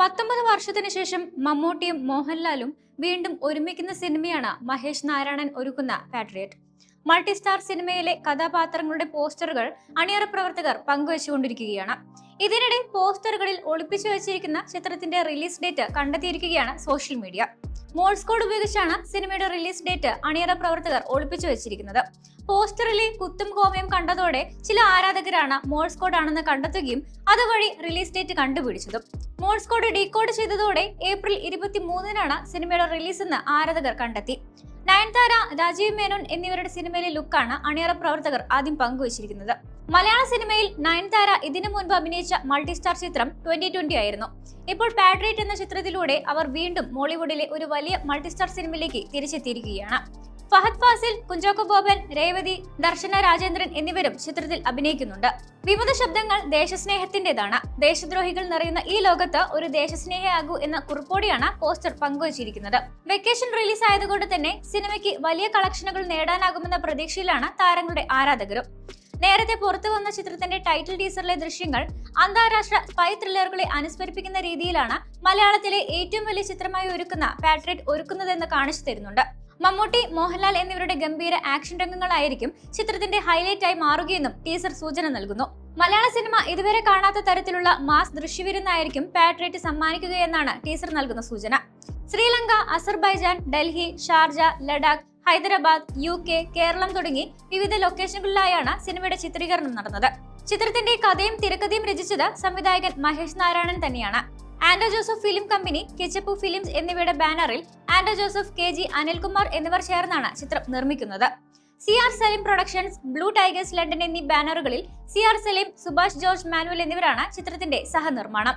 19 വർഷത്തിന് ശേഷം മമ്മൂട്ടിയും മോഹൻലാലും വീണ്ടും ഒരുമിക്കുന്ന സിനിമയാണ് മഹേഷ് നാരായണൻ ഒരുക്കുന്ന പാട്രിയറ്റ്. മൾട്ടി സ്റ്റാർ സിനിമയിലെ കഥാപാത്രങ്ങളുടെ പോസ്റ്ററുകൾ അണിയറ പ്രവർത്തകർ പങ്കുവച്ചുകൊണ്ടിരിക്കുകയാണ്. ഇതിനിടെ പോസ്റ്ററുകളിൽ ഒളിപ്പിച്ചു വെച്ചിരിക്കുന്ന ചിത്രത്തിന്റെ റിലീസ് ഡേറ്റ് കണ്ടെത്തിയിരിക്കുകയാണ് സോഷ്യൽ മീഡിയ. മോഴ്സ് കോഡ് ഉപയോഗിച്ചാണ് സിനിമയുടെ റിലീസ് ഡേറ്റ് അണിയറ പ്രവർത്തകർ ഒളിപ്പിച്ചു വെച്ചിരിക്കുന്നത്. പോസ്റ്ററിലെ കുത്തും കോമയും കണ്ടതോടെ ചില ആരാധകരാണ് മോഴ്സ് കോഡ് ആണെന്ന് കണ്ടെത്തുകയും അതുവഴി റിലീസ് ഡേറ്റ് കണ്ടുപിടിച്ചതും. മോഴ്സ് കോഡ് ഡീകോഡ് ചെയ്തതോടെ ഏപ്രിൽ 23-നാണ് സിനിമയുടെ റിലീസ് എന്ന് ആരാധകർ കണ്ടെത്തി. നയൻതാര, രാജീവ് മേനോൻ എന്നിവരുടെ സിനിമയിലെ ലുക്കാണ് അണിയറ പ്രവർത്തകർ ആദ്യം പങ്കുവച്ചിരിക്കുന്നത്. മലയാള സിനിമയിൽ നയൻതാര ഇതിനു മുൻപ് അഭിനയിച്ച മൾട്ടി സ്റ്റാർ ചിത്രം 2020 ആയിരുന്നു. ഇപ്പോൾ പാട്രിയറ്റ് എന്ന ചിത്രത്തിലൂടെ അവർ വീണ്ടും മോളിവുഡിലെ ഒരു വലിയ മൾട്ടി സ്റ്റാർ സിനിമയിലേക്ക് തിരിച്ചെത്തിയിരിക്കുകയാണ്. ഫഹദ് ഫാസിൽ, കുഞ്ചാക്കോ ബോബൻ, രേവതി, ദർശന രാജേന്ദ്രൻ എന്നിവരും ചിത്രത്തിൽ അഭിനയിക്കുന്നുണ്ട്. വിമത ശബ്ദങ്ങൾ ദേശസ്നേഹത്തിന്റേതാണ്. ദേശദ്രോഹികൾ നിറയുന്ന ഈ ലോകത്ത് ഒരു ദേശസ്നേഹിയാകൂ എന്ന കുറിപ്പോടെയാണ് പോസ്റ്റർ പങ്കുവച്ചിരിക്കുന്നത്. വെക്കേഷൻ റിലീസ് ആയതുകൊണ്ട് തന്നെ സിനിമയ്ക്ക് വലിയ കളക്ഷനുകൾ നേടാനാകുമെന്ന പ്രതീക്ഷയിലാണ് താരങ്ങളുടെ ആരാധകരും. നേരത്തെ പുറത്തു വന്ന ചിത്രത്തിന്റെ ടൈറ്റിൽ ടീസറിലെ ദൃശ്യങ്ങൾ അന്താരാഷ്ട്ര സ്പൈ ത്രില്ലറുകളെ അനുസ്മരിപ്പിക്കുന്ന രീതിയിലാണ് മലയാളത്തിലെ ഏറ്റവും വലിയ ചിത്രമായി ഒരുക്കുന്ന പാട്രിയറ്റ് ഒരുക്കുന്നതെന്ന് കാണിച്ചു തരുന്നുണ്ട്. മമ്മൂട്ടി, മോഹൻലാൽ എന്നിവരുടെ ഗംഭീര ആക്ഷൻ രംഗങ്ങളായിരിക്കും ചിത്രത്തിന്റെ ഹൈലൈറ്റ് ആയി മാറുകയെന്നും ടീസർ സൂചന നൽകുന്നു. മലയാള സിനിമ ഇതുവരെ കാണാത്ത തരത്തിലുള്ള മാസ് ദൃശ്യവിരുന്നായിരിക്കും പാട്രിയറ്റ് സമ്മാനിക്കുകയെന്നാണ് ടീസർ നൽകുന്ന സൂചന. Sri Lanka, Azerbaijan, Delhi, Sharjah, Ladakh, Hyderabad, UK, Keralam തുടങ്ങി വിവിധ ലൊക്കേഷനുകളിലായാണ് സിനിമയുടെ ചിത്രീകരണം നടന്നത്. ചിത്രത്തിന്റെ കഥയും തിരക്കഥയും രചിച്ചത് സംവിധായകൻ മഹേഷ് നാരായണൻ തന്നെയാണ്. ആൻഡോ Joseph film company, Kichappu films എന്നിവയുടെ ബാനറിൽ ആൻഡോ ജോസഫ്, KG അനിൽകുമാർ എന്നിവർ ചേർന്നാണ് ചിത്രം നിർമ്മിക്കുന്നത്. CR Saleem productions, Blue Tigers London എന്നീ ബാനറുകളിൽ CR സലീം, സുഭാഷ് ജോർജ് മാനുവൽ എന്നിവരാണ് ചിത്രത്തിന്റെ സഹനിർമ്മാണം.